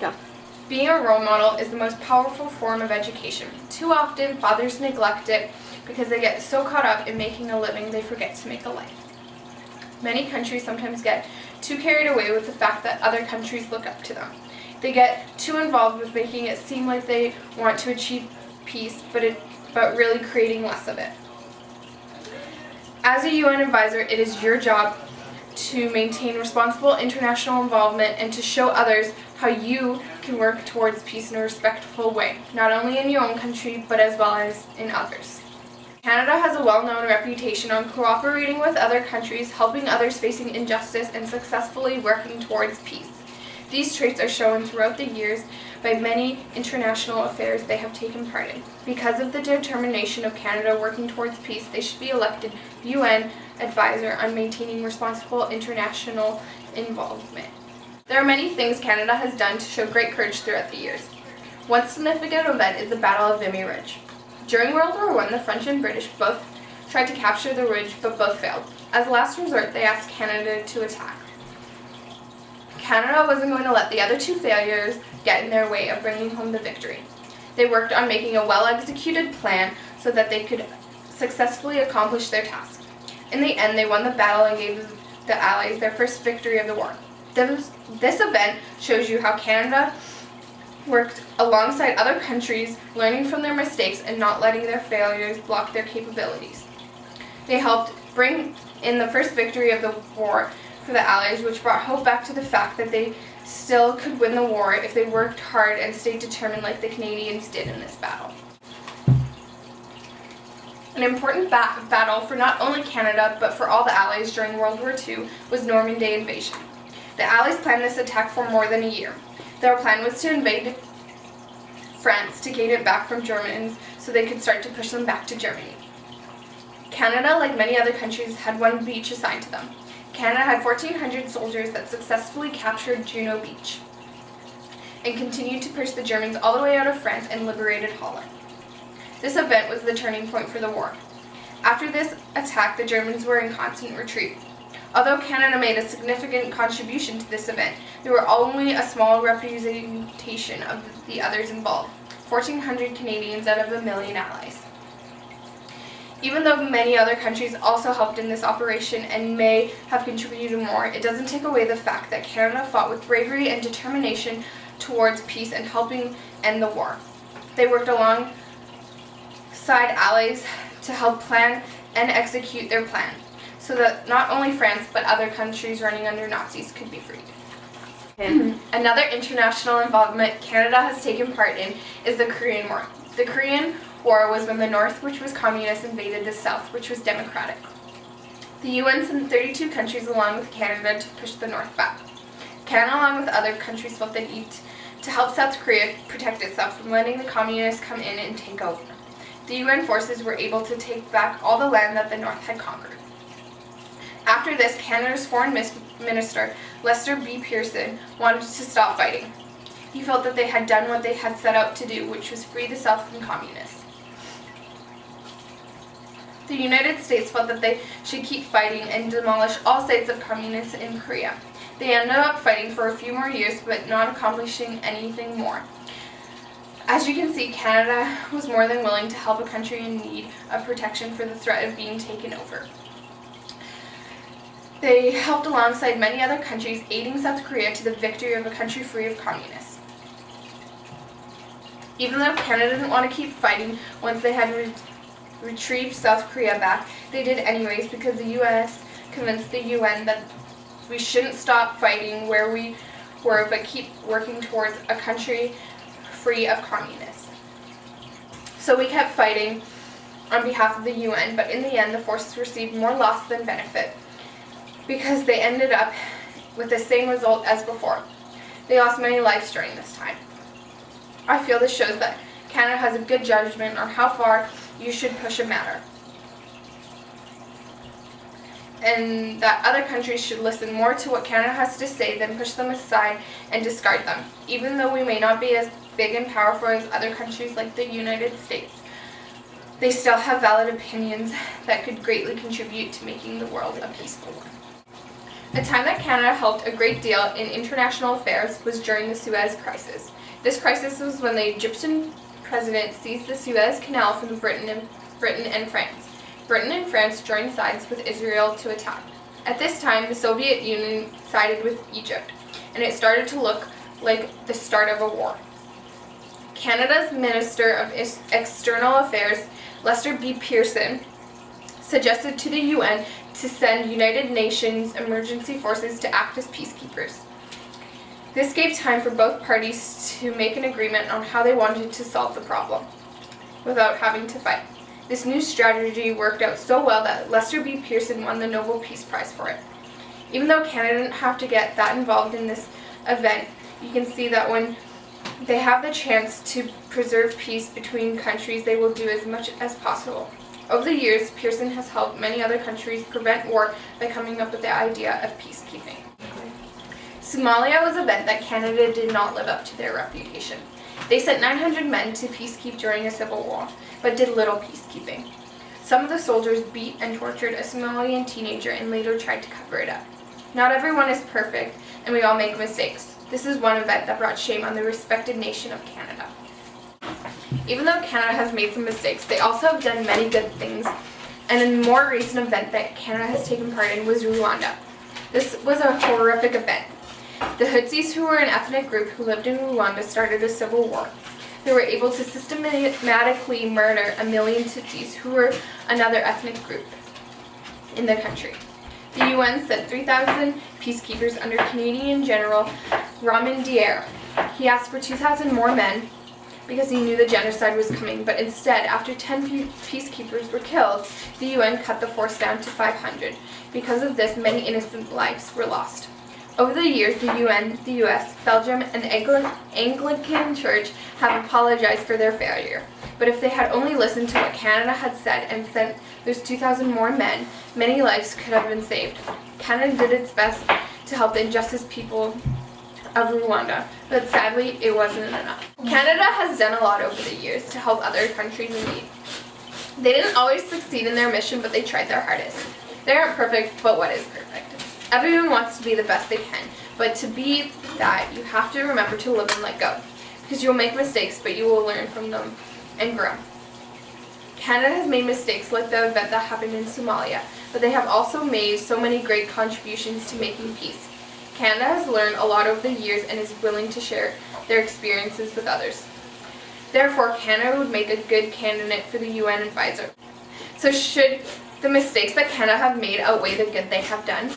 Go. Being a role model is the most powerful form of education. Too often, fathers neglect it because they get so caught up in making a living they forget to make a life. Many countries sometimes get too carried away with the fact that other countries look up to them. They get too involved with making it seem like they want to achieve peace, but really creating less of it. As a UN advisor, it is your job to maintain responsible international involvement and to show others how you can work towards peace in a respectful way, not only in your own country, but as well as in others. Canada has a well-known reputation on cooperating with other countries, helping others facing injustice, and successfully working towards peace. These traits are shown throughout the years by many international affairs they have taken part in. Because of the determination of Canada working towards peace, they should be elected UN advisor on maintaining responsible international involvement. There are many things Canada has done to show great courage throughout the years. One significant event is the Battle of Vimy Ridge. During World War I, the French and British both tried to capture the ridge, but both failed. As a last resort, they asked Canada to attack. Canada wasn't going to let the other two failures get in their way of bringing home the victory. They worked on making a well-executed plan so that they could successfully accomplish their task. In the end, they won the battle and gave the Allies their first victory of the war. This event shows you how Canada worked alongside other countries, learning from their mistakes and not letting their failures block their capabilities. They helped bring in the first victory of the war for the Allies, which brought hope back to the fact that they still could win the war if they worked hard and stayed determined like the Canadians did in this battle. An important battle for not only Canada, but for all the Allies during World War II was Normandy invasion. The Allies planned this attack for more than a year. Their plan was to invade France to gain it back from Germans so they could start to push them back to Germany. Canada, like many other countries, had one beach assigned to them. Canada had 1,400 soldiers that successfully captured Juno Beach and continued to push the Germans all the way out of France and liberated Holland. This event was the turning point for the war. After this attack, the Germans were in constant retreat. Although Canada made a significant contribution to this event, there were only a small representation of the others involved, 1,400 Canadians out of 1 million allies. Even though many other countries also helped in this operation and may have contributed more, it doesn't take away the fact that Canada fought with bravery and determination towards peace and helping end the war. They worked alongside allies to help plan and execute their plan, so that not only France but other countries running under Nazis could be freed. Another international involvement Canada has taken part in is the Korean War. The Korean War was when the North, which was communist, invaded the South, which was democratic. The UN sent 32 countries along with Canada to push the North back. Canada, along with other countries, felt the need to help South Korea protect itself from letting the communists come in and take over. The UN forces were able to take back all the land that the North had conquered. After this, Canada's Foreign Minister, Lester B. Pearson, wanted to stop fighting. He felt that they had done what they had set out to do, which was free the South from communists. The United States felt that they should keep fighting and demolish all sites of communists in Korea. They ended up fighting for a few more years, but not accomplishing anything more. As you can see, Canada was more than willing to help a country in need of protection for the threat of being taken over. They helped alongside many other countries, aiding South Korea to the victory of a country free of communists. Even though Canada didn't want to keep fighting once they had retrieved South Korea back, they did anyways because the U.S. convinced the UN that we shouldn't stop fighting where we were but keep working towards a country free of communists. So we kept fighting on behalf of the UN, but in the end the forces received more loss than benefit because they ended up with the same result as before. They lost many lives during this time. I feel this shows that Canada has a good judgment on how far you should push a matter, and that other countries should listen more to what Canada has to say than push them aside and discard them. Even though we may not be as big and powerful as other countries like the United States, they still have valid opinions that could greatly contribute to making the world a peaceful one. A time that Canada helped a great deal in international affairs was during the Suez Crisis. This crisis was when the Egyptian president seized the Suez Canal from Britain and France. Britain and France joined sides with Israel to attack. At this time, the Soviet Union sided with Egypt, and it started to look like the start of a war. Canada's Minister of External Affairs, Lester B. Pearson, suggested to the UN to send United Nations emergency forces to act as peacekeepers. This gave time for both parties to make an agreement on how they wanted to solve the problem without having to fight. This new strategy worked out so well that Lester B. Pearson won the Nobel Peace Prize for it. Even though Canada didn't have to get that involved in this event, you can see that when they have the chance to preserve peace between countries, they will do as much as possible. Over the years, Pearson has helped many other countries prevent war by coming up with the idea of peacekeeping. Somalia was an event that Canada did not live up to their reputation. They sent 900 men to peacekeep during a civil war, but did little peacekeeping. Some of the soldiers beat and tortured a Somalian teenager and later tried to cover it up. Not everyone is perfect, and we all make mistakes. This is one event that brought shame on the respected nation of Canada. Even though Canada has made some mistakes, they also have done many good things, and a more recent event that Canada has taken part in was Rwanda. This was a horrific event. The Hutsis, who were an ethnic group who lived in Rwanda, started a civil war. They were able to systematically murder 1 million Tutsis, who were another ethnic group in the country. The UN sent 3,000 peacekeepers under Canadian General Ramin Dier. He asked for 2,000 more men because he knew the genocide was coming, but instead, after 10 peacekeepers were killed, the UN cut the force down to 500. Because of this, many innocent lives were lost. Over the years, the UN, the US, Belgium, and the Anglican Church have apologized for their failure. But if they had only listened to what Canada had said and sent those 2,000 more men, many lives could have been saved. Canada did its best to help the injustice people of Rwanda, but sadly, it wasn't enough. Canada has done a lot over the years to help other countries in need. They didn't always succeed in their mission, but they tried their hardest. They aren't perfect, but what is perfect? Everyone wants to be the best they can, but to be that, you have to remember to live and let go, because you'll make mistakes, but you will learn from them and grow. Canada has made mistakes like the event that happened in Somalia, but they have also made so many great contributions to making peace. Canada has learned a lot over the years and is willing to share their experiences with others. Therefore, Canada would make a good candidate for the UN advisor. So should the mistakes that Canada have made outweigh the good they have done?